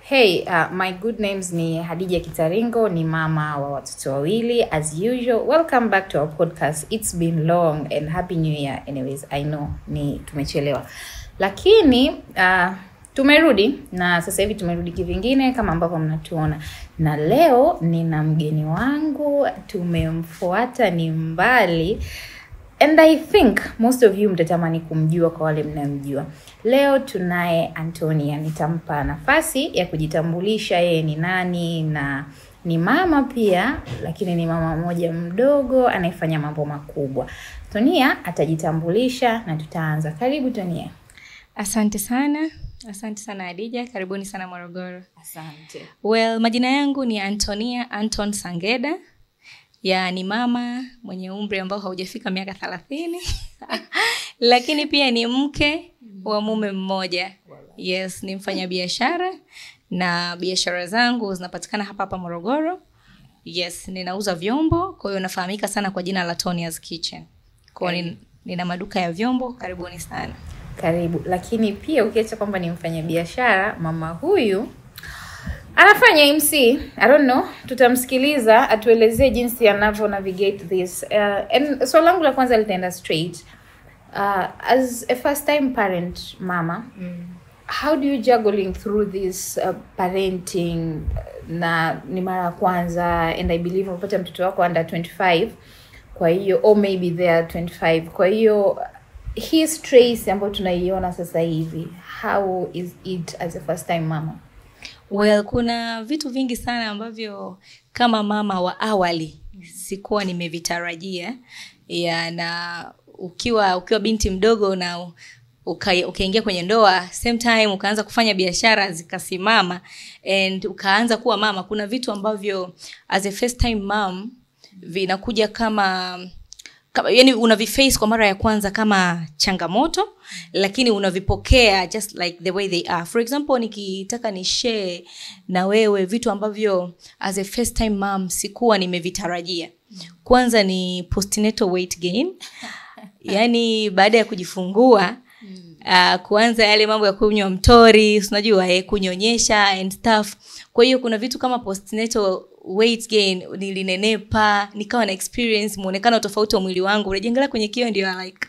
Hey, my good names ni Hadija Kitaringo, ni mama wa watoto wawili. As usual, welcome back to our podcast. It's been long and happy new year. Anyways, I know ni tumechelewa. Lakini tumerudi na sasa hivi tumerudi kivingine kama ambavyo mnatuona. Na leo nina mgeni wangu, tumemfuata ni mbali. And I think most of you mtatamani kumjua kwa wale mnamjua. Leo tunaye Antonia, nitampa nafasi ya kujitambulisha yeye ni nani na ni mama pia, lakini ni mama mmoja mdogo anayefanya mambo makubwa. Antonia atajitambulisha na tutaanza. Karibu Antonia. Asante sana. Asante sana Hadija, karibuni sana Morogoro. Asante. Well, majina yangu ni Antonia Anton Sangeda. Ni mama mwenye umri ambao haujafika miaka 30. Lakini pia ni mke wa mume mmoja. Yes, ni mfanyabiashara na biashara zangu zinapatikana hapa Morogoro. Yes, ninauza vyombo, kwa hiyo nafahamika sana kwa jina la Tonia's Kitchen. Kwa hiyo nina maduka ya vyombo, karibuni sana. Karibu. Lakini pia ukiacha kwamba ni mfanyabiashara, mama huyu anafanya MC. I don't know. Tutamsikiliza atuelezee jinsi anavyo navigate this. And so langu la kwanza litaenda straight. As a first time parent mama, how do you juggling through this parenting na ni mara kwanza, and I believe unapata mtoto wako under 25. Kwa hiyo or maybe they are 25. Kwa hiyo hii stress ambayo tunaiona sasa hivi, how is it as a first time mama? Well, kuna vitu vingi sana ambavyo kama mama wa awali sikuwa nimevitarajia. Na ukiwa binti mdogo na ukaingia kwenye ndoa, same time ukaanza kufanya biashara zikasimama and ukaanza kuwa mama, kuna vitu ambavyo as a first time mom vinakuja kama yani unaviface kwa mara ya kwanza kama changamoto, lakini unavipokea just like the way they are. For example, nikitaka ni share na wewe vitu ambavyo as a first time mom sikuwa nimevitarajia. Kwanza ni postnatal weight gain. Yani baada ya kujifungua, kuanza yale mambo ya kunywa mtori, unajua kunyonyesha and stuff. Kwa hiyo kuna vitu kama postnatal weight gain, nilinenepa, nikawa na experience muonekano tofauti wa mwili wangu. Unajiangalia kwenye kioo ndio like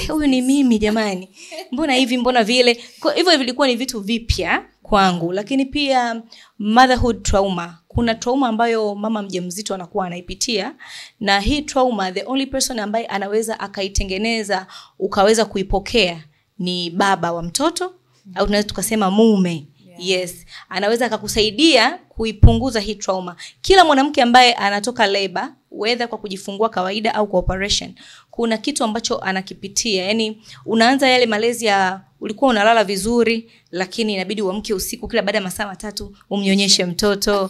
huyu ni mimi jamani. Mbona hivi, mbona vile? Kwa hivyo vilikuwa ni vitu vipya kwangu. Lakini pia motherhood trauma. Kuna trauma ambayo mama mjamzito anakuwa anaipitia, na hii trauma the only person ambaye anaweza akaitengeneza ukaweza kuipokea ni baba wa mtoto, au tunaweza tukasema mume. Yes, anaweza akakusaidia kuipunguza hii trauma. Kila mwanamke ambaye anatoka labor, whether kwa kujifungua kawaida au kwa operation, kuna kitu ambacho anakipitia. Yani unaanza yale malezi ya ulikuwa unalala vizuri, lakini inabidi uamke usiku kila baada ya masaa 3 umnyonyeshe mtoto.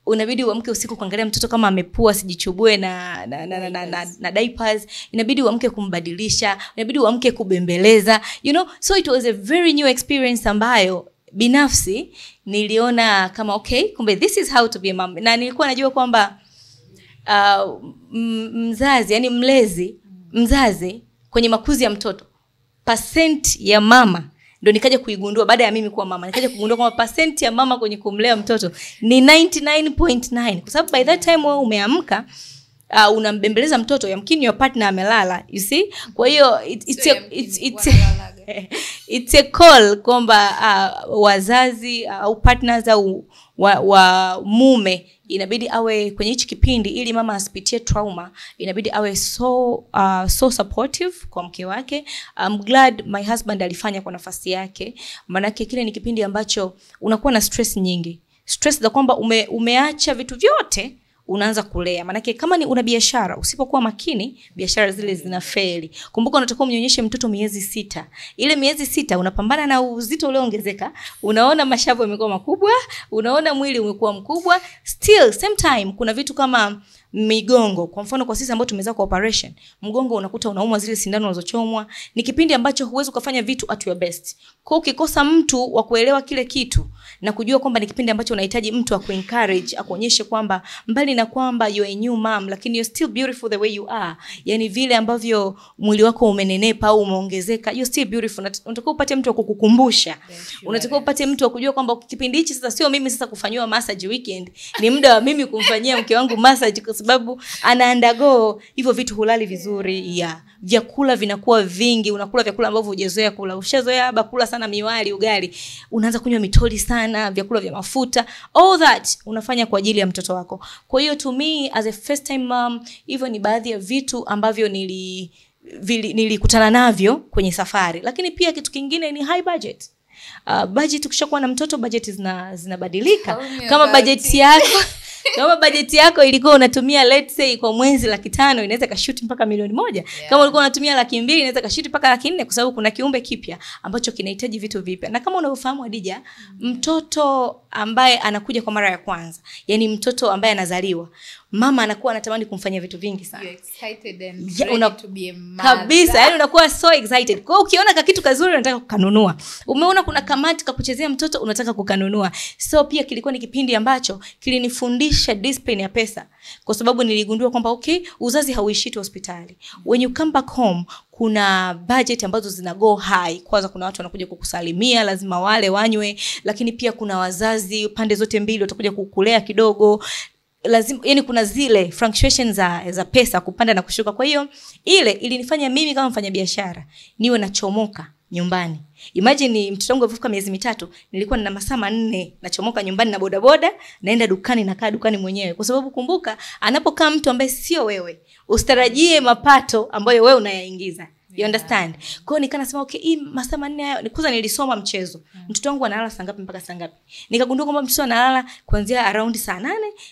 Unabidi uamke usiku kuangalia mtoto kama amepua sijichubue na diapers. Inabidi uamke kumbadilisha, inabidi uamke kubembeleza, so it was a very new experience ambayo binafsi niliona kama okay, kumbe this is how to be a mom. Na nilikuwa najua kwamba mzazi, yani mzazi kwenye makuzi ya mtoto, percent ya mama, ndio nikaja kuigundua baada ya mimi kuwa mama. Nikaja kugundua kwamba percent ya mama kwenye kumlea mtoto ni 99.9. Kwa sababu by that time wewe umeamka, unambembeleza mtoto, yamkini your partner amelala, you see. Kwa hiyo it's a call kwamba wazazi au partners au wa mume inabidi awe kwenye hichi kipindi, ili mama asipitie trauma, inabidi awe so supportive kwa mke wake. I'm glad my husband alifanya kwa nafasi yake, maana kile ni kipindi ambacho unakuwa na stress nyingi. Stress za kwamba umeacha vitu vyote unaanza kulea. Maana kama ni una biashara, usipokuwa makini, biashara zile zinafeli. Kumbuka unatakiwa mnyonyeshe mtoto miezi 6. Ile miezi 6 unapambana na uzito ulioongezeka, unaona mashavu yamekuwa makubwa, unaona mwili umekuwa mkubwa. Still same time kuna vitu kama migongo. Kwa mfano kwa sisi ambao tumezaa kwa operation, mgongo unakuta unaumwa zile sindano unazochomwa, ni kipindi ambacho huwezi kufanya vitu at your best. Kwa ukikosa mtu wa kuelewa kile kitu na kujua kwamba ni kipindi ambacho unahitaji mtu wa kuencourage, akuonyeshe kwamba mbali na kwamba you are a new mom, lakini you're still beautiful the way you are. Yani vile ambavyo mwili wako umenenepa au umeongezeka, you're still beautiful. Unatakiwa upate mtu wa kukukumbusha. Unatakiwa upate mtu wa kujua kwamba kipindi hichi sasa sio mimi sasa kufanywa massage weekend, ni muda wa mimi kumfanyia mke wangu massage, kwa sababu ana undergo hivyo vitu, hulali vizuri, vyakula vinakuwa vingi, unakula vyakula ambavyo hujazoea kula. Ushazoea labda kula sana miwali, ugali, unaanza kunywa mitoli sana, vyakula vya mafuta. All that unafanya kwa ajili ya mtoto wako. Kwa hiyo to me as a first time mom, hivyo ni baadhi ya vitu ambavyo nilikutana navyo kwenye safari. Lakini pia kitu kingine ni high budget. Budget, ukishakuwa na mtoto budget zinabadilika. Kama budget yako ilikuwa unatumia let's say kwa mwezi 500,000, inaweza kashuti mpaka 1,000,000. Kama ulikuwa unatumia 200,000, inaweza kashuti mpaka 400,000, kwa sababu kuna kiumbe kipya ambacho kinahitaji vitu vipya. Na kama unavyofahamu Hadija, mtoto ambaye anakuja kwa mara ya kwanza, yani mtoto ambaye anazaliwa, mama anakuwa anatamani kumfanyia vitu vingi sana. You're excited and ready to be a mother. Kabisa, yani unakuwa so excited. Kwa hiyo ukiona kitu kazuri unataka kukanunua. Umeona kuna kamati kakuchezea mtoto, unataka kukanunua. So pia kilikuwa ni kipindi ambacho kilinifundisha discipline ya pesa, kwa sababu niligundua kwamba okay, uzazi hauishi tu hospitali. When you come back home, kuna budget ambazo zina go high. Kwanza kuna watu wanakuja kukusalimia, lazima wale wanywe, lakini pia kuna wazazi pande zote mbili watakuja kukulea kidogo. Lazima, yani kuna zile fluctuations za pesa kupanda na kushuka. Kwa hiyo ile ilinifanya mimi kama mfanyabiashara niwe nachomoka nyumbani. Imagine mtoto wangu alifika miezi 3, nilikuwa nina masaa 4 nachomoka nyumbani na bodaboda, naenda dukani, nakaa dukani mwenyewe. Kwa sababu kumbuka, anapokaa mtu ambaye sio wewe, usitarajie mapato ambayo wewe unayaingiza. You understand? Kwa hiyo nikasema okay, hii masaa 4 hayo nikuza nilisoma mchezo. Mtoto wangu analala saa ngapi mpaka saa ngapi? Nikagundua kwamba mtoto analala kuanzia around saa 8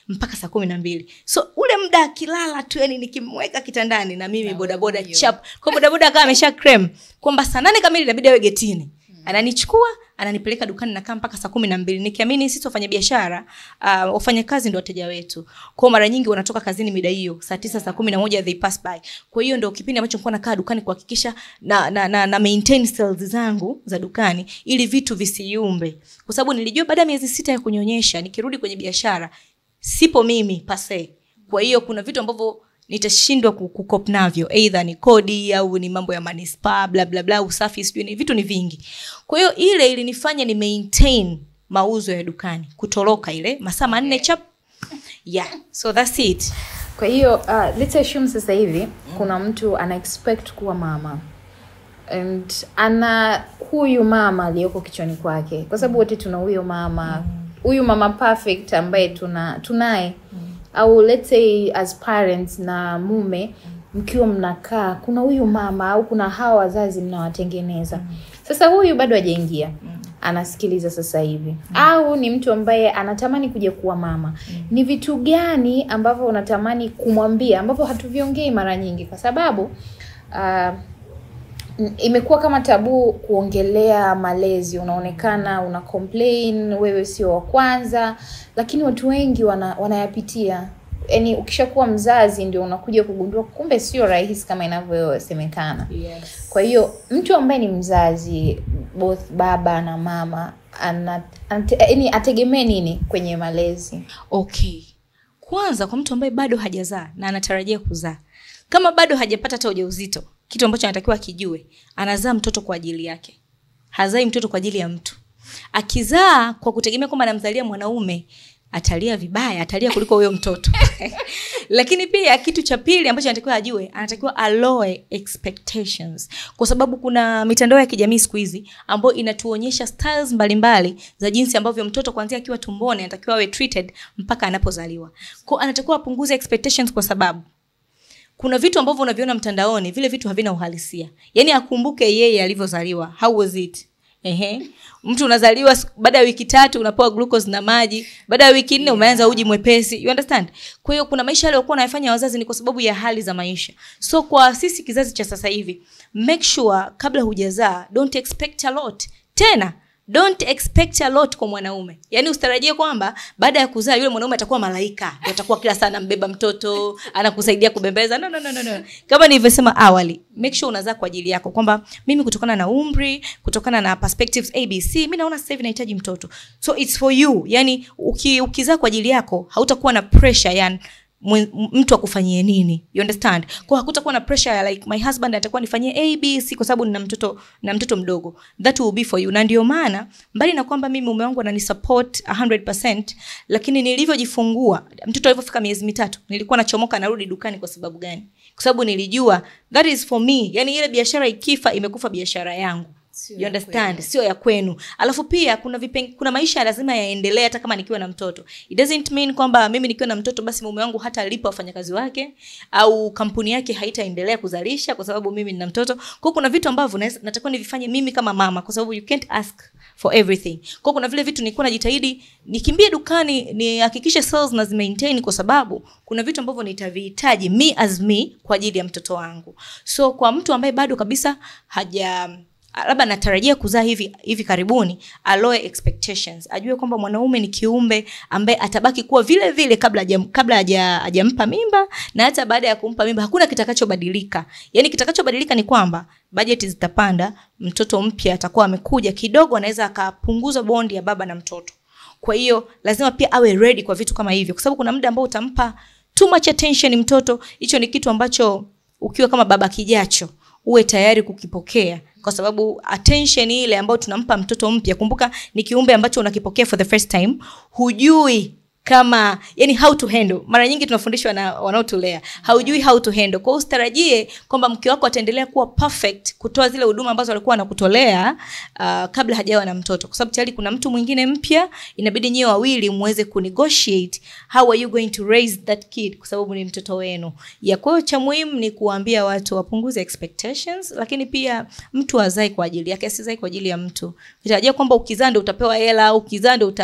mpaka saa 12. So ule muda akilala tu, yani nikimweka kitandani na mimi bodaboda chap. Kwa bodaboda kama amesha creme kwamba saa 8 kamili inabidi awe getini. Ananichukua, ananipeleka dukani na kama mpaka saa 12. Nikiamini sisi wafanya biashara, wafanya kazi ndio wateja wetu. Kwa mara nyingi wanatoka kazini mida hiyo, saa 9, saa 11 they pass by. Kwa hiyo ndio kipindi ambacho nilikuwa nakaa dukani kuhakikisha na maintain sales zangu za dukani ili vitu visiyumbe. Kwa sababu nilijua baada ya miezi 6 ya kunyonyesha nikirudi kwenye biashara sipo mimi pase. Kwa hiyo kuna vitu ambavyo nitashindwa kukop navyo, either ni kodi au ni mambo ya manispa bla bla bla, usafi, sijui ni vitu ni vingi. Kwa hiyo ile ilinifanya ni maintain mauzo ya dukani, kutoroka ile masaa 4 chap. So that's it. Kwa hiyo let's assume sasa hivi kuna mtu ana expect kuwa mama, and ana huyu mama aliyoko kichwani kwake, kwa sababu wote tuna huyo mama, huyu mama perfect ambaye tunaye. Au let's say as parents na mume mkiwa mnakaa, kuna huyu mama au kuna hawa wazazi mnawatengeneza. Sasa huyu bado hajaingia, anasikiliza sasa hivi. Au ni mtu ambaye anatamani kuja kuwa mama. Ni vitu gani ambavyo unatamani kumwambia ambavyo hatuviongei mara nyingi, kwa sababu imekuwa kama tabu kuongelea malezi. Unaonekana una complain, wewe sio wa kwanza, lakini watu wengi wanayapitia. Yaani ukishakuwa mzazi ndio unakuja kugundua kumbe sio rahisi kama inavyosemekana. Kwa hiyo mtu ambaye ni mzazi, both baba na mama, yaani ategemee nini kwenye malezi? Okay. Kwanza kwa mtu ambaye bado hajazaa na anatarajia kuzaa, kama bado hajapata hata ujauzito, kitu ambacho anatakiwa kijue, anazaa mtoto kwa ajili yake. Hazai mtoto kwa ajili ya mtu. Akizaa kwa kutegemea kwamba anamzalia mwanaume, atalia vibaya, atalia kuliko huyo mtoto. Lakini pia kitu cha pili ambacho anatakiwa ajue, anatakiwa aloe expectations. Kwa sababu kuna mitandao ya kijamii siku hizi ambayo inatuonyesha styles mbalimbali za jinsi ambavyo mtoto kuanzia akiwa tumboni anatakiwa awe treated mpaka anapozaliwa. Kwa anatakiwa apunguze expectations, kwa sababu kuna vitu ambavyo unaviona mtandaoni, vile vitu havina uhalisia. Yaani akumbuke yeye alivyozaliwa. How was it? Mtu unazaliwa baada ya wiki 3 unapewa glucose na maji, baada ya wiki 4 umeanza uji mwepesi. You understand? Kwa hiyo kuna maisha yale walikuwa wanayafanya wazazi ni kwa sababu ya hali za maisha. So kwa sisi kizazi cha sasa hivi, make sure kabla hujazaa, don't expect a lot. Tena don't expect a lot kwa mwanaume. Yani usitarajie kwamba baada ya kuzaa yule mwanaume atakuwa malaika, atakuwa kila sana mbeba mtoto, anakusaidia kubembeza. No. Kama nilivyosema awali, make sure unazaa kwa ajili yako, kwamba mimi kutokana na umri, kutokana na perspectives ABC, mimi naona sasa hivi nahitaji mtoto. So it's for you. Yani ukizaa kwa ajili yako, hautakuwa na pressure yani mtu akufanyie nini, you understand? Kwa hakutakuwa na pressure ya like my husband atakuwa nifanyie ABC kwa sababu nina mtoto mdogo. That will be for you. Na ndio maana mbali na kwamba mimi mume wangu anani support 100%, lakini nilivyojifungua mtoto alipofika miezi 3 nilikuwa nachomoka narudi dukani. Kwa sababu gani? Kwa sababu nilijua that is for me. Yani ile biashara ikifa imekufa biashara yangu. You understand? Sio ya kwenu. Alafu pia kuna maisha lazima yaendelee hata kama nikiwa na mtoto. It doesn't mean kwamba mimi nikiwa na mtoto basi mume wangu hata alipa wafanyakazi wake au kampuni yake haitaendelea kuzalisha kwa sababu mimi nina mtoto. Kwa kuna vitu ambavyo natakiwa nivifanye mimi kama mama kwa sababu you can't ask for everything. Kwa kuna vile vitu nilikuwa najitahidi nikimbie dukani nihakikishe sales na maintain kwa sababu kuna vitu ambavyo nitavihitaji me as me kwa ajili ya mtoto wangu. So kwa mtu ambaye bado kabisa labda natarajia kuzaa hivi karibuni, aloe expectations. Ajue kwamba mwanaume ni kiumbe ambaye atabaki kuwa vile vile kabla hajampa mimba, na hata baada ya kumpa mimba hakuna kitakachobadilika. Yani kitakachobadilika ni kwamba budget zitapanda, mtoto mpya atakuwa amekuja kidogo, anaweza akapunguza bondi ya baba na mtoto. Kwa hiyo lazima pia awe ready kwa vitu kama hivyo, kwa sababu kuna muda ambao utampa too much attention mtoto. Hicho ni kitu ambacho ukiwa kama baba kijacho uwe tayari kukipokea, kwa sababu attention ile ambayo tunampa mtoto mpya, kumbuka ni kiumbe ambacho unakipokea for the first time, hujui kama yani how to handle. Mara nyingi tunafundishwa na wanaotulea, haujui how to handle. Kwa usitarajie kwamba mke wako ataendelea kuwa perfect kutoa zile huduma ambazo alikuwa anakutolea kabla hajawa na mtoto, kwa sababu tayari kuna mtu mwingine mpya. Inabidi nyewe wawili muweze kunegotiate how are you going to raise that kid, kwa sababu ni mtoto wenu. Kwa hiyo cha muhimu ni kuambia watu wapunguze expectations, lakini pia mtu azae kwa ajili yake, asizae kwa ajili ya mtu. Utajua kwamba ukizaa ndio utapewa hela, ukizaa ndio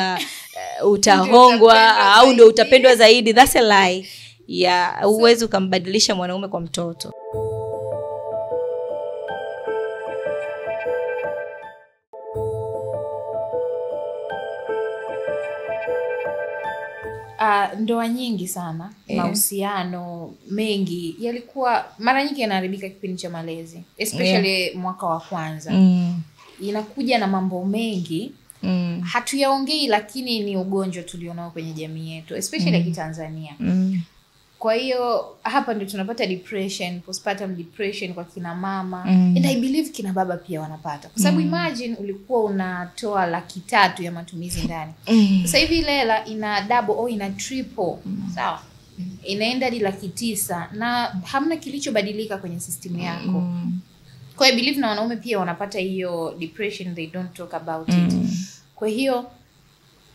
utahongwa au ndio utapendwa zaidi. That's a lie. Uwezi ukambadilisha mwanaume kwa mtoto. Ndoa nyingi sana, mahusiano mengi yalikuwa mara nyingi yanaharibika kipindi cha malezi, especially mwaka wa kwanza. Inakuja na mambo mengi hatuyaongei, lakini ni ugonjwa tulionao kwenye jamii yetu, especially Kitanzania. Kwa hiyo hapa ndio tunapata depression, postpartum depression kwa kina mama. And I believe kina baba pia wanapata. Kwa sababu imagine ulikuwa unatoa 300,000 ya matumizi ndani. Sasa hivi ile hela ina double au ina triple. Sawa? Inaenda hadi 900,000 na hamna kilichobadilika kwenye system yako. Kwa hiyo I believe na wanaume pia wanapata hiyo depression, they don't talk about it. Kwa hiyo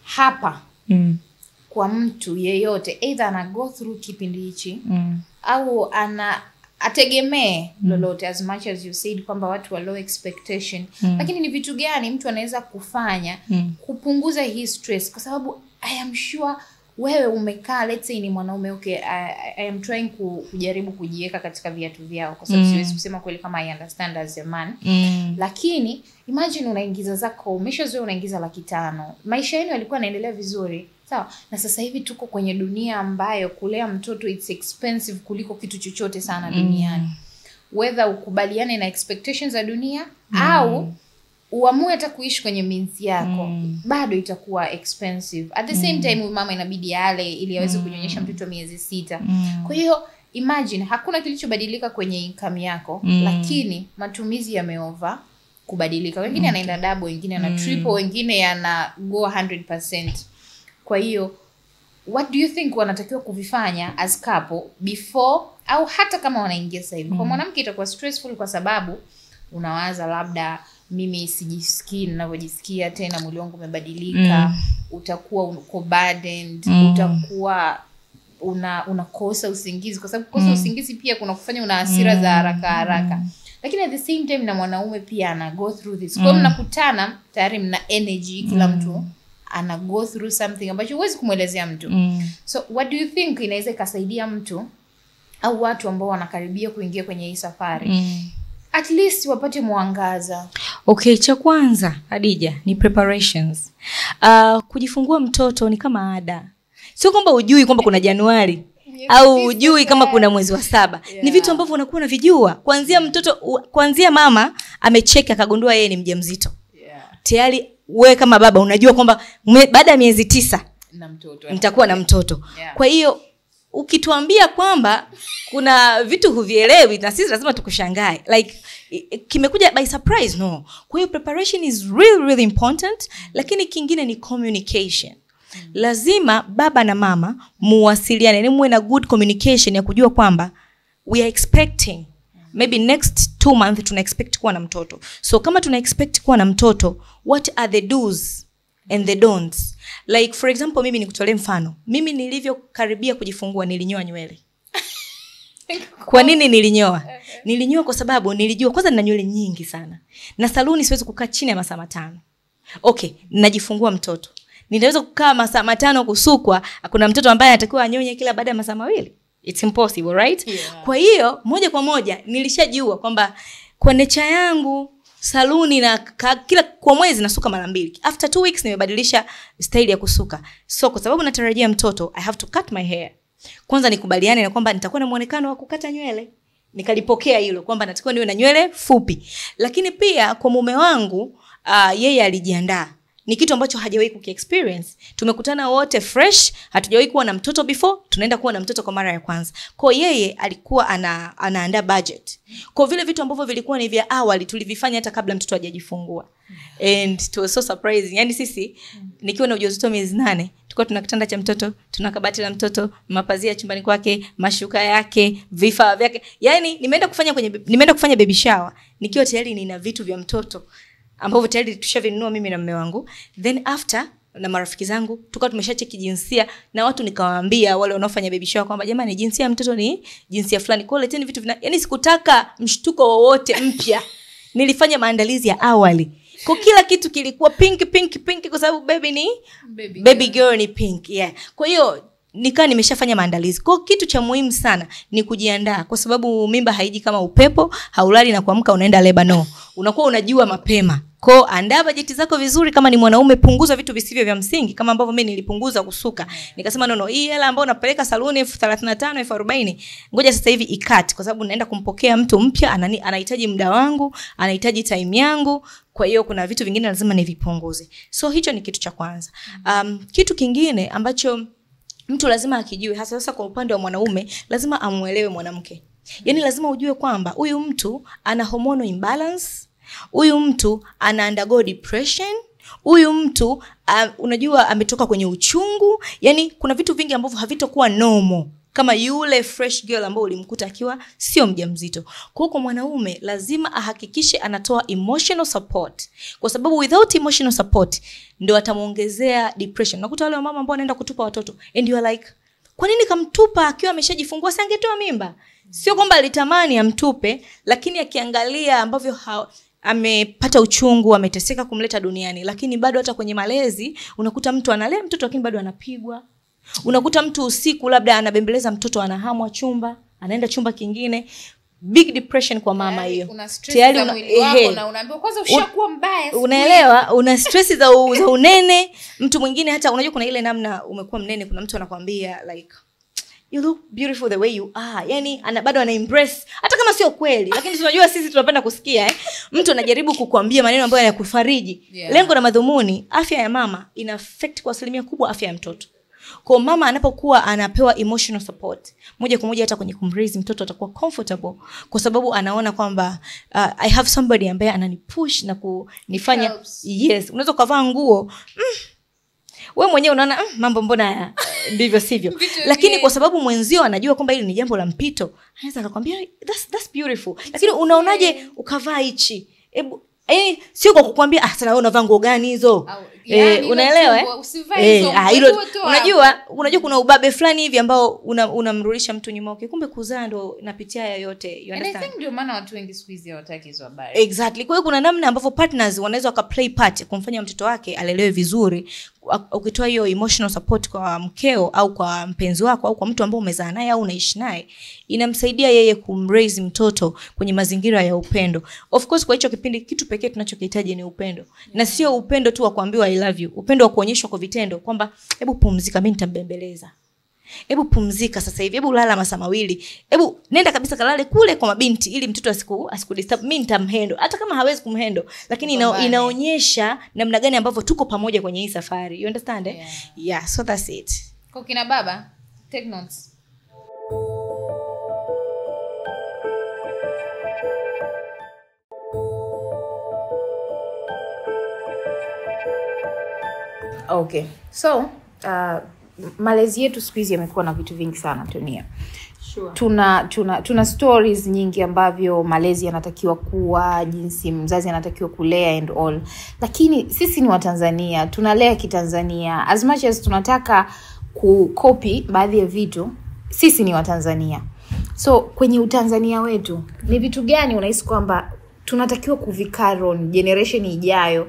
hapa kwa mtu yeyote either ana go through kipindi hichi au ategemee lolote, as much as you said kwamba watu wa low expectation, lakini ni vitu gani mtu anaweza kufanya kupunguza hii stress? Kwa sababu I am sure wewe umekaa, let's say ni mwanaume, okay, I am trying kujaribu kujiweka katika viatu vyao, kwa sababu siwezi kusema kweli kama I understand as a man. Lakini imagine unaingiza zako, umeshazoea unaingiza 500,000. Maisha yenu yalikuwa yanaendelea vizuri, sawa? Na sasa hivi tuko kwenye dunia ambayo kulea mtoto it's expensive kuliko kitu chochote sana duniani. Whether ukubaliane na expectations za dunia au uamue hata kuishi kwenye means yako, bado itakuwa expensive. At the same time mama inabidi ale ili aweze kunyonyesha mtoto miezi 6. Kwa hiyo imagine hakuna kilichobadilika kwenye income yako, lakini matumizi yameova kubadilika. Wengine anaenda double, wengine ana triple, wengine yana go 100%. Kwa hiyo what do you think wanatakiwa kuvifanya as couple before au hata kama wanaingia sasa hivi? Kwa mwanamke itakuwa stressful kwa sababu unawaza labda mimi sijisikii ninavyojisikia tena, mwili wangu umebadilika. Utakuwa uko burdened, utakuwa unakosa usingizi, kwa sababu kukosa usingizi pia kuna kufanya una hasira za haraka. Lakini at the same time na mwanaume pia ana go through this. Kwa mnakutana tayari mna energy, kila mtu ana go through something ambacho huwezi kumuelezea mtu. So what do you think inaweza kusaidia mtu au watu ambao wanakaribia kuingia kwenye hii safari at least wapate mwangaza? Okay, cha kwanza Hadija ni preparations. Kujifungua mtoto ni kama ada. Sio kwamba hujui kwamba kuna Januari au hujui kama kuna mwezi wa 7. Yeah. Ni vitu ambavyo unakuwa unavijua. Kuanzia mama amecheka akagundua yeye ni mjamzito. Yeah. Tayari wewe kama baba unajua kwamba baada ya miezi 9 na mtoto nitakuwa na mtoto. Yeah. Kwa hiyo ukituambia kwamba kuna vitu huvielewi na sisi lazima tukushangae. Like kimekuja by surprise, no. Kwa hiyo preparation is really really important. Lakini kingine ni communication. Lazima baba na mama muwasiliane, ni muwe na good communication ya kujua kwamba we are expecting maybe next 2 months tuna expect kuwa na mtoto. So kama tuna expect kuwa na mtoto, what are the do's and the don'ts? Like for example, mimi nikutolee mfano. Mimi nilivyokaribia kujifungua nilinyoa nywele. Kwa nini nilinyoa? Nilinyoa kwa sababu nilijua kwanza nina nywele nyingi sana. Na saluni siwezi kukaa chini ya masaa 5. Okay, najifungua mtoto. Nitaweza kukaa masaa 5 kusukwa, kuna mtoto ambaye anatakiwa anyonye kila baada ya masaa 2? It's impossible, right? Yeah. Kwa hiyo moja kwa moja nilishajua kwamba kwa nature yangu saluni na kila kwa mwezi nasuka mara 2. After 2 weeks nimebadilisha style ya kusuka. So kwa sababu natarajia mtoto, I have to cut my hair. Kwanza nikubaliane na kwamba nitakuwa na muonekano wa kukata nywele. Nikalipokea hilo kwamba natakiwa niwe na nywele fupi. Lakini pia kwa mume wangu yeye alijiandaa. Ni kitu ambacho hajawahi kukiexperience. Tumekutana wote fresh, hatujawahi kuwa na mtoto before, tunaenda kuwa na mtoto kwa mara ya kwanza. Kwa yeye alikuwa anaandaa budget. Kwa vile vitu ambavyo vilikuwa ni vya awali tulivifanya hata kabla mtoto hajajifungua. And it was so surprising. Yaani sisi nikiwa na ujauzito miezi 8, tulikuwa tuna kitanda cha mtoto, tuna kabati la mtoto, mapazia chumbani kwake, mashuka yake, vifaa vyake. Yaani nimeenda kufanya baby shower nikiwa tayari nina vitu vya mtoto ambavyo tayari tushavinunua mimi na mume wangu. Then after na marafiki zangu tukawa tumeshacheki jinsia na watu nikawaambia wale wanaofanya baby shower kwamba jamani jinsia ya mtoto ni jinsia fulani. Kwa leteni vitu yaani sikutaka mshtuko wowote mpya. Nilifanya maandalizi ya awali. Kwa kila kitu kilikuwa pink kwa sababu baby girl ni pink. Yeah. Kwa hiyo nimeshafanya maandalizi. Kwa kitu cha muhimu sana ni kujiandaa kwa sababu mimba haiji kama upepo, haulali na kuamka unaenda labor, no. Unakuwa unajua mapema. Kwa andaa bajeti zako vizuri. Kama ni mwanaume, punguza vitu visivyo vya msingi kama ambavyo mimi nilipunguza kusuka. Nikasema no, hii hela ambayo napeleka saluni 35,000, 40,000, ngoja sasa hivi ikat kwa sababu naenda kumpokea mtu mpya, anahitaji muda wangu, anahitaji time yangu. Kwa hiyo kuna vitu vingine lazima nivipunguze. So hicho ni kitu cha kwanza. Kitu kingine ambacho mtu lazima akijue, hasa sasa kwa upande wa mwanaume, lazima amuelewe mwanamke. Yaani lazima ujue kwamba huyu mtu ana hormonal imbalance, huyu mtu ana undergo depression, huyu mtu unajua ametoka kwenye uchungu. Yaani kuna vitu vingi ambavyo havitakuwa normal kama yule fresh girl ambao ulimkuta akiwa sio mjamzito. Kwa mwanaume lazima ahakikishe anatoa emotional support. Kwa sababu without emotional support ndio atamuongezea depression. Nakuta wale mama ambao wanaenda kutupa watoto and you are like, kwa nini kamtupa akiwa ameshajifungua? Si angetoa mimba? Sio kwamba alitamani amtupe, lakini akiangalia ambavyo amepata uchungu, ameteseka kumleta duniani, lakini bado hata kwenye malezi unakuta mtu analea mtoto lakini bado anapigwa. Unakuta mtu usiku labda anabembeleza mtoto, anahamwa chumba, anaenda chumba kingine. Big depression kwa mama hiyo. Una stress za mwili wako na unaambiwa kwanza ushakuwa mbaya. Unaelewa? Una stress za unene. Mtu mwingine hata unajua kuna ile namna umekuwa mnene, kuna mtu anakuambia like you look beautiful the way you are. Yaani bado ana embrace hata kama sio kweli, lakini tunajua sisi tunapenda kusikia mtu anajaribu kukuambia maneno ambayo yanakufariji. Yeah. Lengo na madhumuni, afya ya mama ina affect kwa asilimia kubwa afya ya mtoto. Kwa mama anapokuwa anapewa emotional support, moja kwa moja hata kwenye kumraise mtoto atakuwa comfortable kwa sababu anaona kwamba I have somebody ambaye ananipush na kunifanya. Yes, unaweza kuvaa nguo wewe mwenyewe unaona mambo mbona ndivyo sivyo, lakini kwa sababu mwenzio anajua kwamba hili ni jambo la mpito, anaweza akakwambia that's beautiful. Lakini unaonaje ukavaa hichi? Sio kwa kukwambia sasa wewe unavaa nguo gani hizo? Unaelewa unajua kuna ubabe fulani hivi ambao unamrudisha mtu nyuma. Okay, kumbe kuzaa ndo napitia haya yote, you understand? And I think ndio maana watu wengi siku hizi hawataki hizo habari. Exactly. Kwa hiyo kuna namna ambavyo partners wanaweza play part kumfanya mtoto wake alelewe vizuri. Ukitoa hiyo emotional support kwa mkeo au kwa mpenzi wako au kwa mtu ambaye umezaa naye au unaishi naye, inamsaidia yeye kumraise mtoto kwenye mazingira ya upendo. Of course kwa hicho kipindi kitu pekee tunachokihitaji ni upendo. Na sio upendo tu wa kuambiwa I love you, upendo wa kuonyeshwa kwa vitendo kwamba hebu pumzika, mimi nitambembeleza. Hebu pumzika sasa hivi, hebu lala masaa mawili. Hebu nenda kabisa kalale kule kwa mabinti ili mtoto asikudisturb, mimi nitamhandle. Hata kama hawezi kumhandle, lakini inaonyesha namna gani ambavyo tuko pamoja kwenye hii safari. You understand? Yeah, so that's it. Kwa kina baba, take notes. Okay. So, malezi yetu siku hizi yamekuwa na vitu vingi sana Tonia. Sure. Tuna stories nyingi ambavyo malezi yanatakiwa kuwa, jinsi mzazi anatakiwa kulea and all. Lakini sisi ni Watanzania, tunalea kitanzania. As much as tunataka kucopy baadhi ya vitu, sisi ni Watanzania. So kwenye utanzania wetu, ni vitu gani unahisi kwamba tunatakiwa kuvicarry generation ijayo?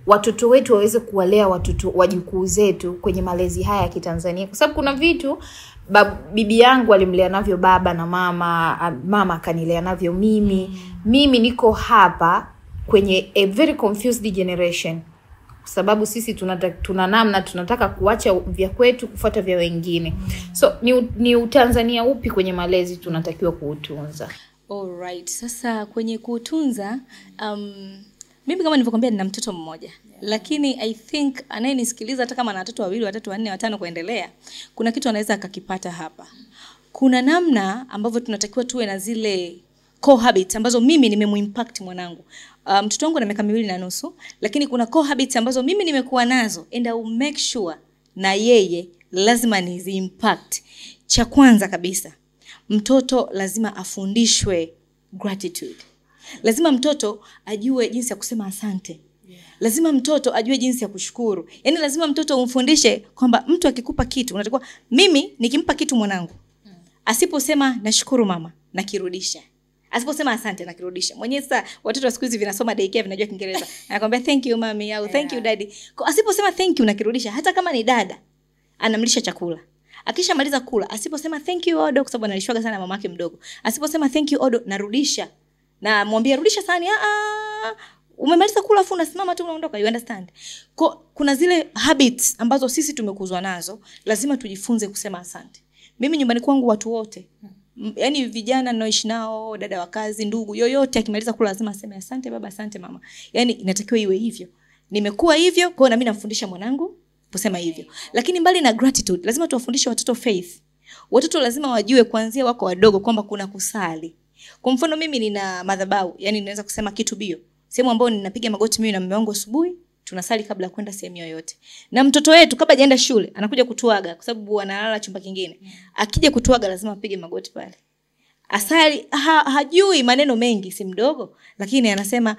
Watoto wetu waweze kuwalea wajukuu zetu kwenye malezi haya ya kitanzania. Kwa sababu kuna vitu bibi yangu alimlea navyo baba na mama akanilea navyo mimi. Mimi niko hapa kwenye a very confused generation. Kwa sababu sisi tunataka kuacha vya kwetu kufuata vya wengine. So ni utanzania upi kwenye malezi tunatakiwa kuutunza? All right. Sasa kwenye kuutunza mimi kama nilivyokuambia nina mtoto mmoja. Lakini I think anayenisikiliza hata kama ana watoto wawili, watatu, wanne, watano kuendelea, kuna kitu anaweza akakipata hapa. Kuna namna ambavyo tunatakiwa tuwe na zile core habits ambazo mimi nimemuimpact mwanangu. Mtoto wangu ana miaka 2.5, lakini kuna core habits ambazo mimi nimekuwa nazo and I will make sure na yeye lazima nizi-impact. Cha kwanza kabisa, mtoto lazima afundishwe gratitude. Lazima mtoto ajue jinsi ya kusema asante. Lazima mtoto ajue jinsi ya kushukuru. Yaani lazima mtoto umfundishe kwamba mtu akikupa kitu, unatakiwa mimi nikimpa kitu mwanangu, asiposema nashukuru mama, nakirudisha. Asiposema asante, nakirudisha. Mwenyewe sasa watoto wa siku hizi vinasoma daycare, vinajua Kiingereza. Anakuambia thank you mami au thank you daddy. Kwa asiposema thank you, nakirudisha. Hata kama ni dada, anamlisha chakula. Akishamaliza kula, asiposema thank you Odo, kwa sababu analishwaga sana mamake mdogo. Asiposema thank you Odo, narudisha. Na mwambie rudisha sahani. Umemaliza kula afu unasimama tu unaondoka. You understand? Kuna zile habits ambazo sisi tumekuzwa nazo, lazima tujifunze kusema asante. Mimi nyumbani kwangu watu wote, yani vijana ninaoishi nao, dada wa kazi, ndugu, yoyote akimaliza kula lazima aseme asante baba, asante mama. Yani inatakiwa iwe hivyo. Nimekuwa hivyo, kwa hiyo na mimi namfundisha mwanangu kusema hivyo. Lakini mbali na gratitude, lazima tuwafundishe watoto faith. Watoto lazima wajue kuanzia wako wadogo kwamba kuna kusali. Kwa mfano mimi nina madhabahu, yani ninaweza kusema kitubio. Sehemu ambayo ninapiga magoti mimi na mume wangu asubuhi, tunasali kabla ya kwenda sehemu yoyote. Na mtoto wetu kabla hajaenda shule, anakuja kutuaga kwa sababu analala chumba kingine. Akija kutuaga lazima apige magoti pale. Asali hajui maneno mengi, si mdogo, lakini anasema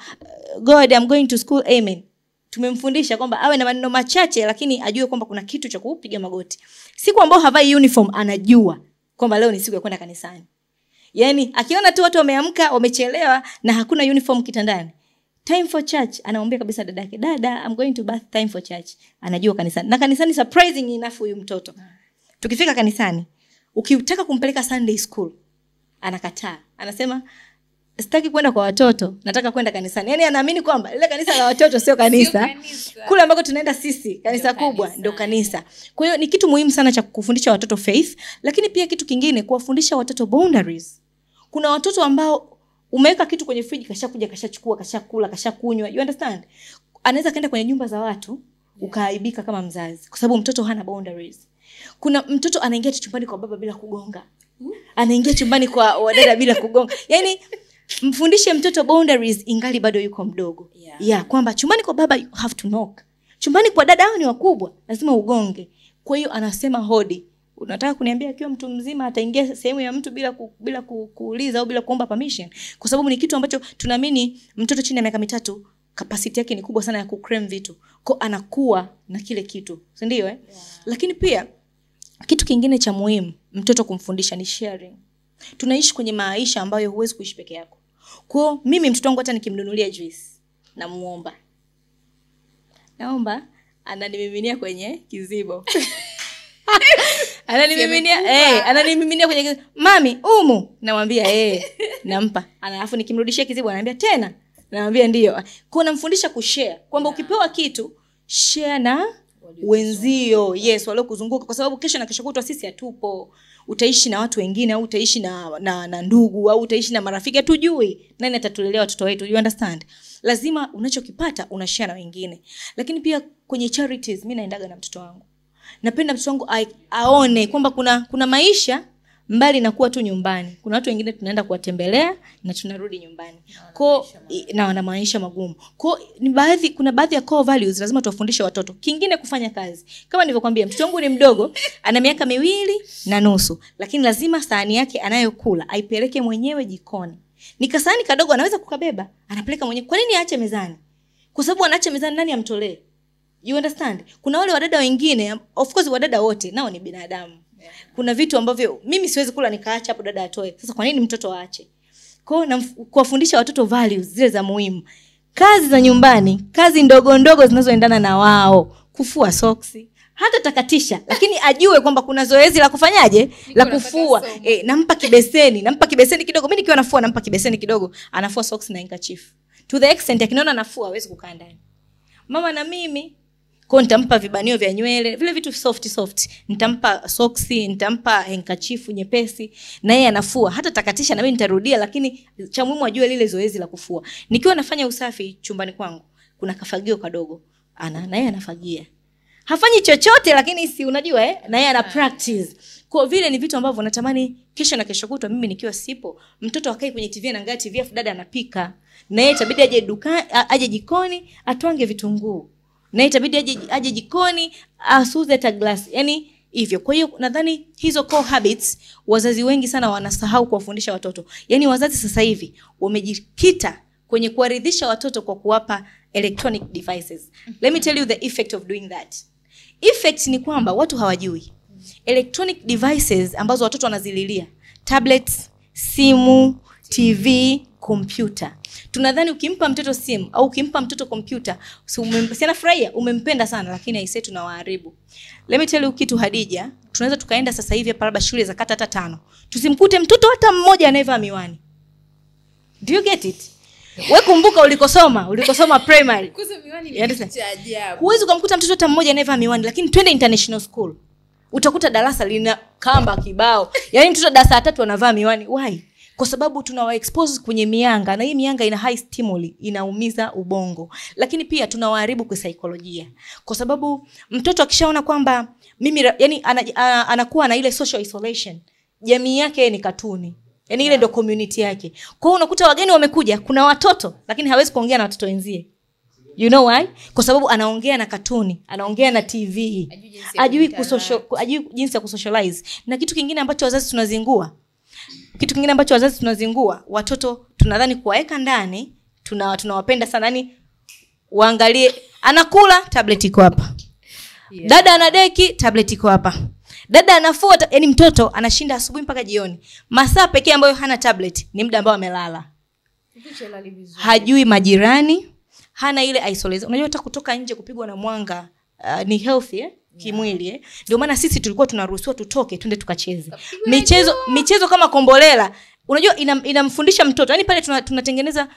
God I'm going to school, amen. Tumemfundisha kwamba awe na maneno machache lakini ajue kwamba kuna kitu cha kupiga magoti. Siku ambayo havai uniform anajua kwamba leo ni siku ya kwenda kanisani. Yaani akiona tu watu wameamka wamechelewa na hakuna uniform kitandani, time for church, anaomba kabisa dadake, dada I'm going to bath, time for church. Anajua kanisani. Na kanisani surprising enough huyu mtoto. Tukifika kanisani, ukitaka kumpeleka Sunday school, anakataa. Anasema sitaki kwenda kwa watoto, nataka kwenda kanisani. Yaani anaamini kwamba ile kanisa la watoto sio kanisa. Kule ambako tunaenda sisi, kanisa kubwa ndio kanisa. Kwa hiyo ni kitu muhimu sana cha kufundisha watoto faith, lakini pia kitu kingine kuwafundisha watoto boundaries. Kuna watoto ambao umeweka kitu kwenye fridge, kashakuja kashachukua, kashakula, kashakunywa. You understand? Anaweza kaenda kwenye nyumba za watu ukaaibika kama mzazi kwa sababu mtoto hana boundaries. Kuna mtoto anaingia chumbani kwa baba bila kugonga. Anaingia chumbani kwa wadada bila kugonga. Yaani mfundishe mtoto boundaries ingali bado yuko mdogo. Yeah, kwamba chumbani kwa baba you have to knock. Chumbani kwa dada hao ni wakubwa, lazima ugonge. Kwa hiyo anasema hodi. Unataka kuniambia akiwa mtu mzima ataingia sehemu ya mtu bila kuuliza au bila kuomba permission? Kwa sababu ni kitu ambacho tunaamini mtoto chini ya miaka 3 capacity yake ni kubwa sana ya kucram vitu. Kwa anakuwa na kile kitu. Si ndio eh? Yeah. Lakini pia kitu kingine cha muhimu mtoto kumfundisha ni sharing. Tunaishi kwenye maisha ambayo huwezi kuishi peke yako. Kwa mimi mtoto wangu hata nikimnunulia juice namuomba, naomba ananimiminia kwenye kizibo. Ananimiminia kwenye kizibo. Mami, umu. Namwambia nampa. Alafu nikimrudishia kizibo ananiambia tena. Namwambia ndio. Kwa namfundisha kushare. Kwamba ukipewa kitu, share na wenzio. Yes, wale kuzunguka kwa sababu kesho na kesho kutwa sisi hatupo. Utaishi na watu wengine au utaishi na ndugu au utaishi na marafiki, hatujui nani atatulelea watoto wetu. You understand? Lazima unachokipata unashare na wengine. Lakini pia kwenye charities mimi naendaga na mtoto wangu. Napenda mtoto wangu aone kwamba kuna maisha mbali na kuwa tu nyumbani. Kuna watu wengine tunaenda kuwatembelea na tunarudi nyumbani. Wana maisha magumu. Kuna baadhi ya core values lazima tuwafundishe watoto. Kingine kufanya kazi. Kama nilivyokuambia mtoto wangu ni mdogo, ana miaka 2.5, lakini lazima sahani yake anayokula aipeleke mwenyewe jikoni. Nikasahani kadogo anaweza kukabeba, anapeleka mwenyewe. Kwa nini aache mezani? Kwa sababu anaacha mezani nani amtolee? You understand? Kuna wale wadada wengine, of course wadada wote nao ni binadamu. Kuna vitu ambavyo mimi siwezi kula nikaacha hapo dada atoe. Sasa kwa nini mtoto aache? Kuwafundisha watoto values zile za muhimu. Kazi za nyumbani, kazi ndogo ndogo zinazoendana na wao, kufua soksi, hata takatisha, lakini ajue kwamba kuna zoezi la kufanyaje? La kufua. Nampa kibeseni kidogo. Mimi nikiwa nafua nampa kibeseni kidogo, anafua socks na handkerchief. To the extent akiniona nafua hawezi kukaa ndani. Mama na mimi kwa nitampa vibanio vya nywele, vile vitu soft. Nitampa socks, nitampa handkerchief nyepesi, na yeye anafua. Hata takatisha na mimi nitarudia, lakini cha muhimu ajue lile zoezi la kufua. Nikiwa nafanya usafi chumbani kwangu, kuna kafagio kadogo. Na yeye anafagia. Hafanyi chochote lakini si unajua na yeye ana practice. Kwa vile ni vitu ambavyo natamani kesho na kesho kutwa mimi nikiwa sipo, mtoto akae kwenye TV anaangalia TV afu dada anapika. Na yeye itabidi aje jikoni atwange vitunguu. Na itabidi aje jikoni asuze hata glass. Yaani hivyo. Kwa hiyo nadhani hizo core habits wazazi wengi sana wanasahau kuwafundisha watoto. Yaani wazazi sasa hivi wamejikita kwenye kuwaridhisha watoto kwa kuwapa electronic devices. Let me tell you the effect of doing that. Effect ni kwamba watu hawajui. Electronic devices ambazo watoto wanazililia, tablets, simu, TV, computer. Tunadhani ukimpa mtoto simu au ukimpa mtoto computer, si anafurahia, umempenda sana, lakini aisee tunawaharibu. Let me tell you kitu Hadija, tunaweza tukaenda sasa hivi hapa labda shule za kata hata 5. Tusimkute mtoto hata mmoja anayevaa miwani. Do you get it? Wewe kumbuka ulikosoma primary. Kuzo miwani ni kitu cha ajabu. Huwezi kumkuta mtoto hata mmoja anayevaa miwani, lakini twende international school. Utakuta darasa lina kamba kibao. Yaani mtoto darasa 3 anavaa miwani. Why? Kwa sababu tunawa expose kwenye mianga, na hii mianga ina high stimuli, inaumiza ubongo. Lakini pia tunawaharibu kwa saikolojia. Kwa sababu mtoto akishaona kwamba mimi anakuwa na ile social isolation. Jamii yake ni katuni. Yaani ile ndio community yake. Kwa hiyo unakuta wageni wamekuja, kuna watoto lakini hawezi kuongea na watoto wenzie. You know why? Kwa sababu anaongea na katuni, anaongea na TV. Ajui jinsi ya kusocialize. Na kitu kingine ambacho wazazi tunazingua, watoto tunadhani kuwaeka ndani, tunawapenda sana, yani waangalie anakula, tablet iko hapa. Yeah. Dada anadeki, tablet iko hapa. Dada anafua, yani mtoto anashinda asubuhi mpaka jioni. Masaa pekee ambayo hana tablet ni muda ambao amelala. Hajui majirani, hana ile isolation. Unajua hata kutoka nje kupigwa na mwanga ni healthy kimwili Ndio maana sisi tulikuwa tunaruhusiwa tutoke twende tukacheze. Michezo kama kombolela, unajua inamfundisha mtoto. Yaani pale tunatengeneza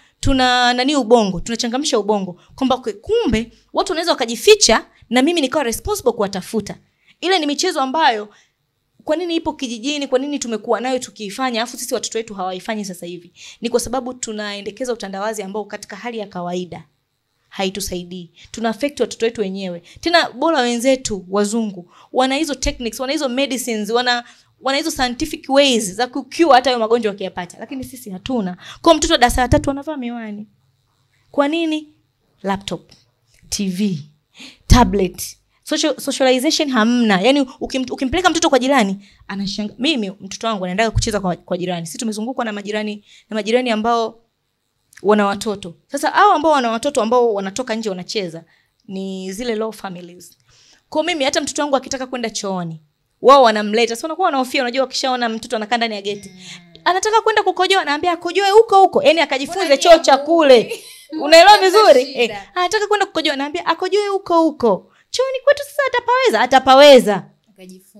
ubongo, tunachangamsha ubongo kwamba kumbe watu wanaweza wakajificha na mimi nikawa responsible kuwatafuta. Ile ni michezo ambayo kwa nini ipo kijijini, kwa nini tumekuwa nayo tukiifanya afu sisi watoto wetu hawaifanyi sasa hivi? Ni kwa sababu tunaendekeza utandawazi ambao katika hali ya kawaida haitusaidii. Tuna affect watoto wetu wenyewe. Tena bora wenzetu wazungu wana hizo techniques, wana hizo medicines, wana hizo scientific ways za kucure hata hayo magonjwa yakiyapata, lakini sisi hatuna. Kwa mtoto darasa 3 anavaa miwani. Kwa nini? Laptop, TV, tablet. Socialization hamna. Yaani ukimpeleka mtoto kwa jirani, anashanga. Mimi mtoto wangu anaenda kucheza kwa jirani. Sisi tumezungukwa na majirani ambao wana watoto. Sasa hao ambao wana watoto ambao wanatoka nje wanacheza ni zile low families. Kwa mimi hata mtoto wangu akitaka kwenda chooni, wao wanamleta. Sasa unakuwa unahofia, unajua wakishaona mtoto anakaa ndani ya geti. Anataka kwenda kukojoa, naambia akojoe huko. Yaani akajifunze choo cha kule. Unaelewa vizuri? Anataka kwenda kukojoa, naambia akojoe huko. Chooni kwetu sasa atapaweza.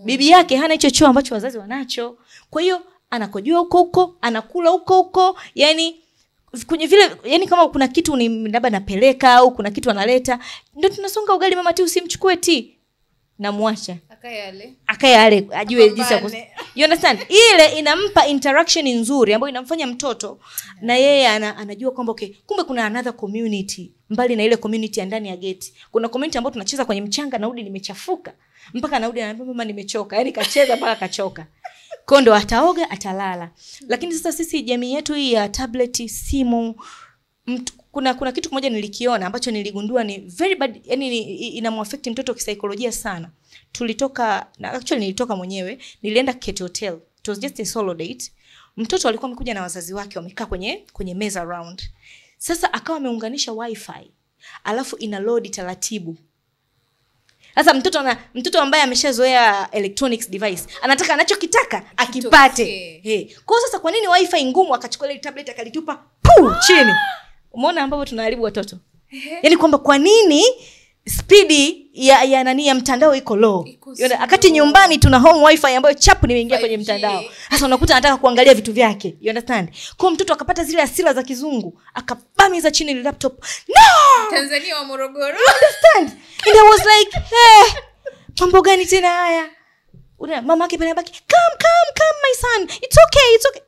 Bibi yake hana hicho choo ambacho wazazi wanacho. Kwa hiyo anakojoa huko, anakula huko. Yaani kwenye vile, yani kama kuna kitu ni labda napeleka au kuna kitu analeta, ndio tunasonga ugali, mama tu usimchukue ti, namwacha akayale ajue jinsi ya you understand. Ile inampa interaction nzuri ambayo inamfanya mtoto na yeye anajua kwamba okay, kumbe kuna another community mbali na ile community ya ndani ya geti. Kuna community ambayo tunacheza kwenye mchanga, narudi nimechafuka, mpaka narudi ananiambia mama nimechoka, yani kacheza mpaka kachoka. Kondo ataoga, atalala. Lakini sasa sisi jamii yetu hii ya tablet, simu, kuna kitu kimoja nilikiona ambacho niligundua ni very bad, yani inamuaffect mtoto kisaikolojia sana. Nilitoka mwenyewe, nilienda Kete Hotel. It was just a solo date. Mtoto alikuwa amekuja na wazazi wake, wamekaa kwenye meza round. Sasa akawa ameunganisha wifi, alafu ina load taratibu. Sasa mtoto ambaye ameshazoea electronics device, anataka anachokitaka akipate. Kwa sasa kwa nini wifi ngumu akachukua ile tablet akalitupa chini? Umeona ambapo tunaharibu watoto. Yaani kwamba kwa nini speed ya mtandao iko low? Wakati nyumbani tuna home wifi ambayo chapu nimeingia kwenye mtandao. Sasa unakuta anataka kuangalia vitu vyake. You understand? Kwa mtoto akapata zile asila za kizungu, akabamiza chini ile laptop. No! Tanzania wa Morogoro. You understand? And I was like, mambo gani tena haya? Mama yake pale baki, come my son. It's okay.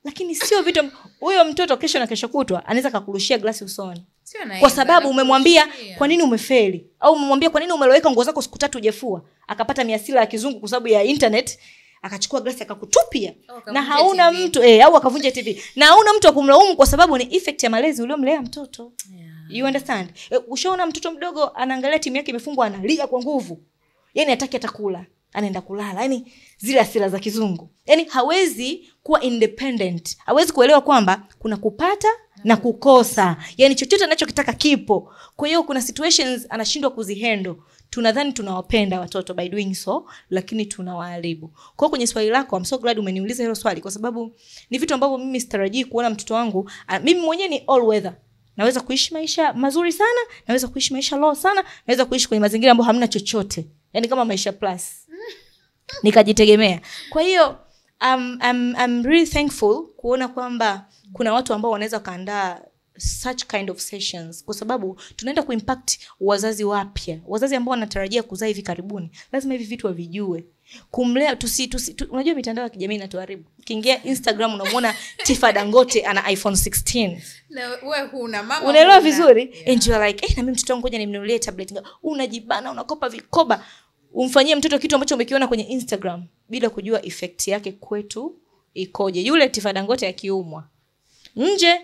Lakini sio vitu, huyo mtoto kesho na kesho kutwa anaweza kukurushia glasi usoni. Kwa sababu umemwambia kwa nini umefeli, au umemwambia kwa nini umeloweka nguo zako siku 3 hujafua, akapata miasila ya kizungu kwa sababu ya internet, akachukua glasi akakutupia. Na hauna TV. Mtu au akavunja TV. Na hauna mtu akumlaumu kwa sababu ni effect ya malezi uliomlea mtoto. You understand? Ushaona mtoto mdogo anaangalia timu yake imefungwa, analia kwa nguvu. Yaani hataki atakula, anaenda kulala. Yaani zile asila za kizungu. Yaani hawezi kuwa independent. Hawezi kuelewa kwamba kuna kupata na kukosa. Yaani chochote anachokitaka kipo. Kwa hiyo kuna situations anashindwa kuzihandle. Tunadhani tunawapenda watoto by doing so, lakini tunawaharibu. Kwa hiyo kwenye swali lako, I'm so glad umeniuliza hilo swali, kwa sababu ni vitu ambavyo mimi sitarajii kuona mtoto wangu. Mimi mwenyewe ni all weather. Naweza kuishi maisha mazuri sana, naweza kuishi maisha low sana, naweza kuishi kwenye mazingira ambayo hamna chochote. Yaani kama maisha plus. Nikajitegemea. Kwa hiyo I'm really thankful kuona kwamba kuna watu ambao wanaweza kaandaa such kind of sessions, kwa sababu tunaenda kuimpact wazazi wapya, wazazi ambao wanatarajia kuzaa hivi karibuni. Lazima hivi vitu wavijue. Kumlea unajua mitandao ya kijamii inatuharibu. Ukiingia Instagram unamuona Tifa Dangote ana iPhone 16. Na wewe huna, mama unaelewa vizuri? Yeah. And you are like, na mimi mtoto wangu ngoja nimnunulie tablet. Unajibana, unakopa vikoba. Umfanyie mtoto kitu ambacho umekiona kwenye Instagram bila kujua effect yake kwetu ikoje. Yule Tifa Dangote akiumwa nje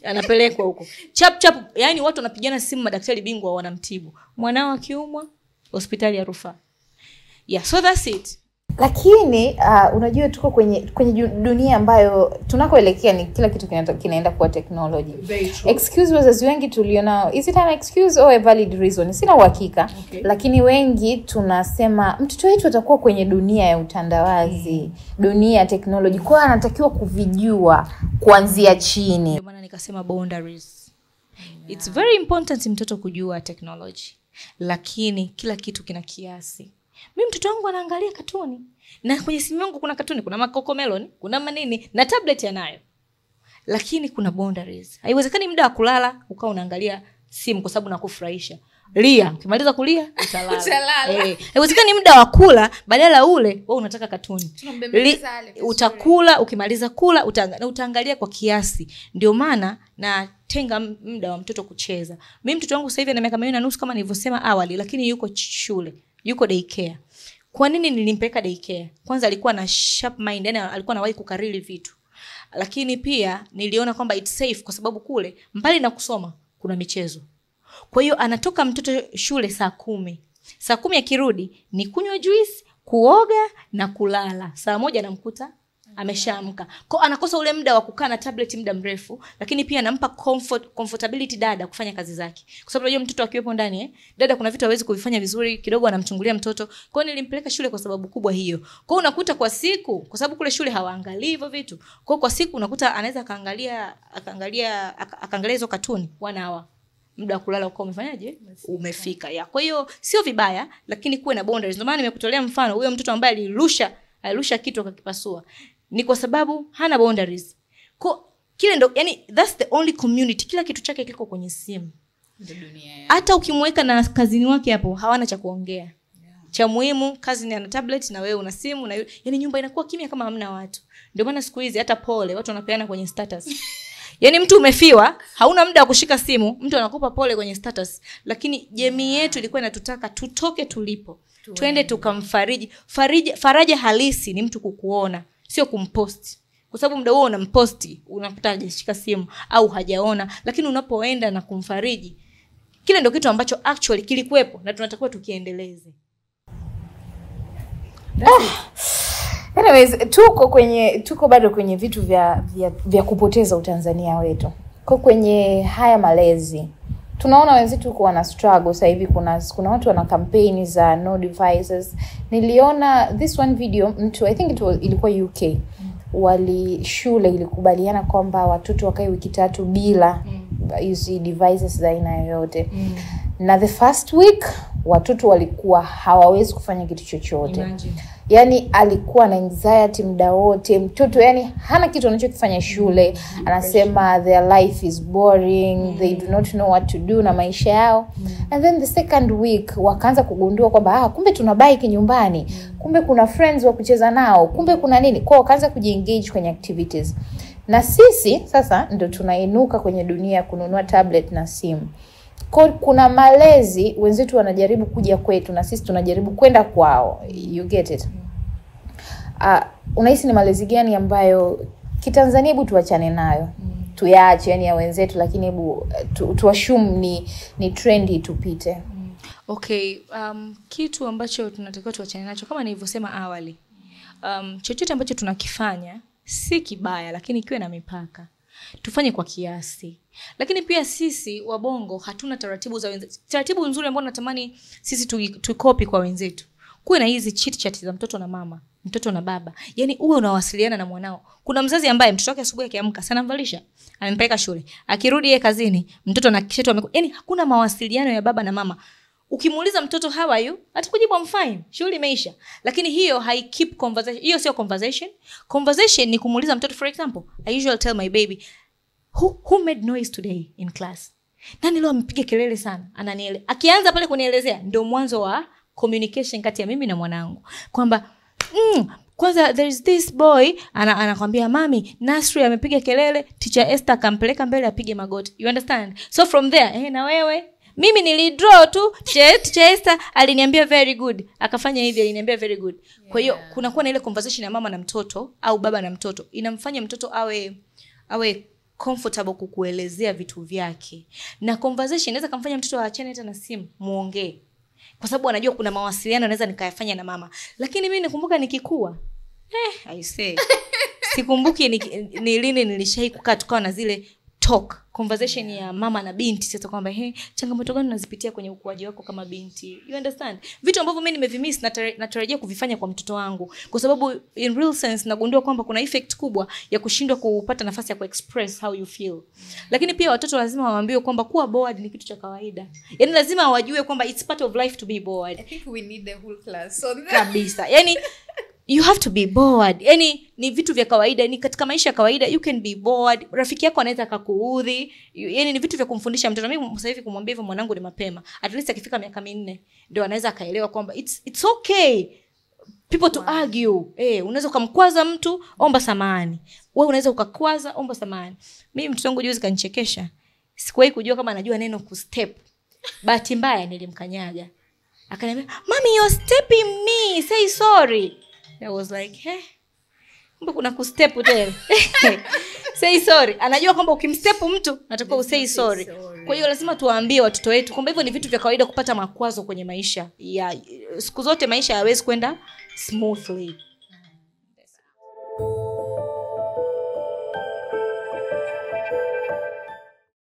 anapelekwa huko chap, yani watu wanapigana simu, madaktari bingwa wanamtibu. Mwanao akiumwa hospitali ya rufaa. Yeah, so that's it. Lakini unajua tuko kwenye dunia ambayo tunakoelekea ni kila kitu kinaenda kuwa technology. Excuse wazazi wengi tulionao, is it an excuse or a valid reason? Sina uhakika. Okay. Lakini wengi tunasema mtoto wetu atakuwa kwenye dunia ya utandawazi, dunia ya technology, kwa anatakiwa kuvijua kuanzia chini. Ndio maana nikasema boundaries. It's very important mtoto kujua technology. Lakini kila kitu kina kiasi. Mimi mtoto wangu anaangalia katuni. Na kwenye simu yangu kuna katuni, kuna makokomelon, kuna manini, na tablet yanayo. Lakini kuna boundaries. Haiwezekani muda wa kulala ukao unaangalia simu kwa sababu nakufurahisha. Lia, ukimaliza kulia utalala. Haiwezekani muda wa kula badala ule wewe unataka katuni. Utakula, ukimaliza kula utaangalia kwa kiasi. Ndio maana na tenga muda wa mtoto kucheza. Mimi mtoto wangu sasa hivi ana miaka 2.5 kama nilivyosema awali, lakini yuko shule. Yuko daycare. Kwa nini nilimpeleka daycare? Kwanza alikuwa na sharp mind, yani alikuwa anawahi kukariri vitu. Lakini pia niliona kwamba it's safe kwa sababu kule mbali na kusoma kuna michezo. Kwa hiyo anatoka mtoto shule saa 10. Saa 10 akirudi ni kunywa juice, kuoga na kulala. Saa 1 anamkuta ameshaamka. Kwa anakosa ule muda wa kukaa na tablet muda mrefu, lakini pia anampa comfortability dada kufanya kazi zake. Kwa sababu unajua mtoto akiwepo ndani dada kuna vitu hawezi kuvifanya vizuri, kidogo anamchungulia mtoto. Kwa hiyo nilimpeleka shule kwa sababu kubwa hiyo. Kwa hiyo unakuta kwa siku, kwa sababu kule shule hawaangalii hivyo vitu. Kwa siku unakuta anaweza akaangalia hizo katuni 1 hour. Muda wa kulala uko umefanyaje? Umefika. Ya. Kwa hiyo sio vibaya, lakini kuwe na boundaries. Ndio maana nimekutolea mfano huyo mtoto ambaye alirusha kitu akakipasua. Ni kwa sababu hana boundaries. Kwa kile ndo yani that's the only community. Kila kitu chake kiko kwenye simu. Hata ukimweka na kazini wake hapo hawana cha kuongea. Yeah. Cha muhimu kazini ana tablet na wewe una simu na yani nyumba inakuwa kimya kama hamna watu. Ndio maana siku hizi hata pole watu wanapeana kwenye status. Yani mtu umefiwa, hauna muda wa kushika simu, mtu anakupa pole kwenye status. Lakini jamii yetu ilikuwa inatutaka tutoke tulipo. Twende tukamfariji. Faraja halisi ni mtu kukuona, sio kumpost. Kwa sababu muda huo unamposti, unakuta hajashika simu au hajaona, lakini unapoenda na kumfariji, kile ndio kitu ambacho actually kilikuwepo na tunatakiwa tukiendeleze. Anyways, tuko bado kwenye vitu vya kupoteza utanzania wetu. Kwa kwenye haya malezi tunaona wenzetu kwa wana struggle sasa hivi. Kuna watu wana kampeni za no devices. Niliona this one video mtu, I think ilikuwa UK. Shule ilikubaliana kwamba watoto wakae wiki 3 bila hizi devices za aina yoyote. Na the first week watoto walikuwa hawawezi kufanya kitu chochote. Imagine. Yani alikuwa na anxiety muda wote. Mtoto yani hana kitu anachokifanya shule. Anasema their life is boring, they do not know what to do na maisha yao. And then the second week wakaanza kugundua kwamba kumbe tuna bike nyumbani. Kumbe kuna friends wa kucheza nao. Kumbe kuna nini? Kwa wakaanza kujiengage kwenye activities. Na sisi sasa ndio tunainuka kwenye dunia kununua tablet na simu. Kuna malezi wenzetu wanajaribu kuja kwetu na sisi tunajaribu kwenda kwao. You get it? Unahisi ni malezi gani ambayo kitanzania hebu tuachane nayo? Tuyaache yani ya wenzetu, lakini hebu tuassume ni trendy tupite. Okay, kitu ambacho tunatakiwa tuachane nacho kama nilivyosema awali. Chochote ambacho tunakifanya si kibaya, lakini kiwe na mipaka. Tufanye kwa kiasi. Lakini pia sisi wabongo hatuna taratibu za wenzetu. Taratibu nzuri ambazo natamani sisi tuikopi kwa wenzetu. Kuwe na hizi chit chat za mtoto na mama, mtoto na baba. Yani uwe unawasiliana na mwanao. Kuna mzazi ambaye mtoto wake asubuhi akiamka sana mvalisha, amempeleka shule. Akirudi yeye kazini, mtoto na kishetu yani hakuna mawasiliano ya baba na mama. Ukimuuliza mtoto how are you, atakujibu I'm fine, shughuli imeisha. Lakini hiyo hai keep conversation. Hiyo sio conversation. Conversation ni kumuuliza mtoto, for example, I usually tell my baby, who made noise today in class? Nani leo amepiga kelele sana? Akianza pale kunielezea ndio mwanzo wa communication kati ya mimi na mwanangu. Kwamba kwanza there is this boy anakwambia mami Nasri amepiga kelele, teacher Esther akampeleka mbele apige magoti. You understand? So from there na wewe mimi nilidraw tu, teacher Esther aliniambia very good, akafanya hivi aliniambia very good. Kwa hiyo kuna kuwa na ile conversation ya mama na mtoto au baba na mtoto, inamfanya mtoto awe comfortable kukuelezea vitu vyake. Na conversation inaweza kumfanya mtoto aachane hata na simu, muongee. Kwa sababu anajua kuna mawasiliano naweza nikayafanya na mama. Lakini mimi nakumbuka nikikua, I say sikumbuki ni lini nilishai kukaa tukawa na zile talk conversation ya mama na binti. Sasa kwamba changamoto gani unazipitia kwenye ukuaji wako kama binti, you understand? Vitu ambavyo mimi nimevimiss natarajia kuvifanya kwa mtoto wangu, kwa sababu in real sense nagundua kwamba kuna effect kubwa ya kushindwa kupata nafasi ya kuexpress how you feel. Lakini pia watoto lazima waambiwe kwamba kuwa bored ni kitu cha kawaida. Yani lazima wajue kwamba it's part of life to be bored. I think we need the whole class on that. Kabisa. Yani you have to be bored. Yani ni vitu vya kawaida, ni katika maisha ya kawaida you can be bored. Rafiki yako anaweza akakuudhi. Yani ni vitu vya kumfundisha mtoto. Mimi sasa hivi kumwambia hivyo mwanangu ni mapema. At least akifika miaka 4 ndio anaweza akaelewa kwamba it's okay people to argue. Unaweza kumkwaza mtu, omba samahani. Wewe unaweza ukakwaza, omba samahani. Mimi mtoto wangu juzi kanichekesha. Sikuwahi kujua kama anajua neno ku step. Bahati mbaya nilimkanyaga. Akaniambia, "Mommy, you're stepping me. Say sorry." I was like, Kumbe kuna kustep tena. Say sorry. Anajua kwamba ukimstep mtu natakiwa usay sorry. Kwa hiyo lazima tuwaambie watoto wetu kwamba hivyo ni vitu vya kawaida kupata makwazo kwenye maisha. Siku zote maisha hayawezi kwenda smoothly.